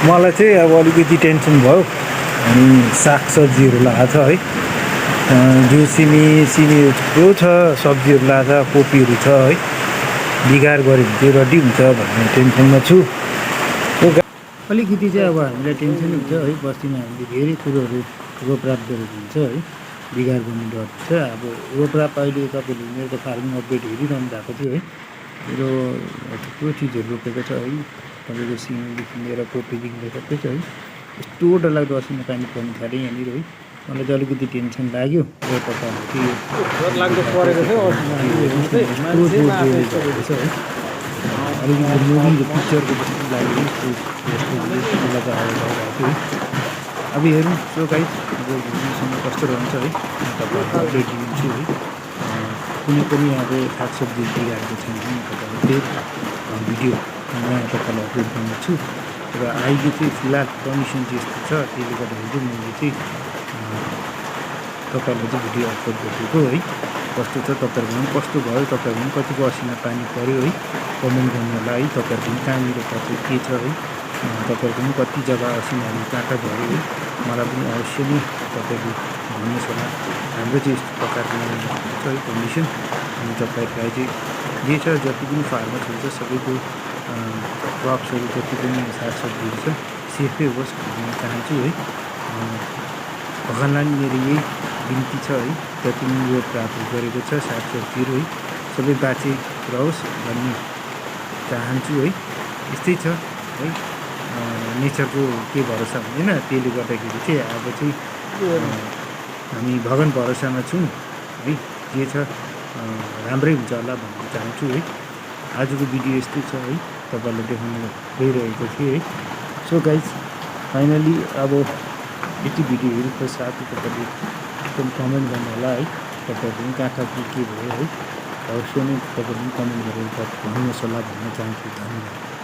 मलाई चाहिँ अब अलिकति टेन्सन भयो। अनि सागसब्जीहरू लगाएको छ है। जो सिमी थुप्रो छ, सब्जीहरू लगाएको छ, कोपीहरू छ है। बिगार गऱ्यो भने चाहिँ रड्डी हुन्छ भन्ने टेन्सनमा छु। अलिकति चाहिँ अब हामीलाई टेन्सन हुन्छ है। बस्तीमा हामीले धेरै कुरोहरू रोपराप गरेको हुन्छ है। बिगार गर्ने डर हुन्छ। अब रोपराप अहिले तपाईँले मेरो त फार्मिङ अपडेट हेरिरहनु भएको थियो है। मेरो थुप्रो चिजहरू रोपेको छ है। तपाईँको सिमीदेखि लिएर कोपीदेखि लिएर सबै छ है। यस्तो डरलाग्दो असिना पानी पर्नु थाल्यो यहाँनिर है। मलाई चाहिँ अलिकति टेन्सन लाग्यो र तपाईँहरू चाहिँ डरलाग्दो परेको थियो है। अलिकति मुभी पिक्चरको जस्तो लाग्यो मलाई चाहिँ आएको थियो है। अब हेरौँ सो गाइस, अब भोलिसम्म कस्तो रहन्छ है, म तपाईँहरूलाई अपडेट दिन्छु है। कुनै पनि अब सागसब्जी बिगारेको छैन भने म तपाईँलाई त्यही भिडियो नयाँ तपाईँलाई अपलोड गर्नेछु। र अहिले चाहिँ फिलहाल कन्डिसन चाहिँ यस्तो छ, त्यसले गर्दाखेरि चाहिँ मैले चाहिँ तपाईँहरूलाई चाहिँ भिडियो अपलोड गरिदिएको है। कस्तो छ तपाईँहरूकोमा पनि कस्तो भयो, तपाईँहरूकोमा पनि कतिको असिना पानी पऱ्यो है, कमेन्ट गर्नु होला है। तपाईँहरूको पनि कहाँनिर कति के छ है, तपाईँहरूको पनि कति जग्गा असिनाहरू कहाँ कहाँ भयो है, मलाई पनि अवश्य नै तपाईँले भन्नुहोस् होला। हाम्रो चाहिँ यस्तो प्रकारको छ है कन्डिसन। अनि तपाईँहरूलाई चाहिँ जे छ, जति पनि फार्मर्सहरू छ सबैको क्रप्सहरू जति पनि सागसब्जीहरू छ सेफै होस् भन्ने म चाहन्छु है। भगवान्लाई मेरो यही बिन्ती छ है। जति पनि रोपरापहरू गरेको छ सागसब्जीहरू है, सबै बाँचे रहोस् भन्ने चाहन्छु है। यस्तै छ है। नेचरको के भरोसा हुँदैन, त्यसले गर्दाखेरि चाहिँ अब चाहिँ हामी भगवान् भरोसामा छौँ है। जे छ राम्रै हुन्छ होला भन्न चाहन्छु है। आजको भिडियो यस्तै छ है, तपाईँहरूलाई देखाउन गइरहेको थिएँ है। सो गाइज, फाइनली अब यति भिडियो हेरेको पश्चात तपाईँले एकदम कमेन्ट गर्नु होला है। तपाईँहरू पनि कहाँ कहाँ के भयो है, अवश्य नै तपाईँहरू पनि कमेन्ट गरेर भन्नुहोस् होला भन्न चाहन्छु। धन्यवाद।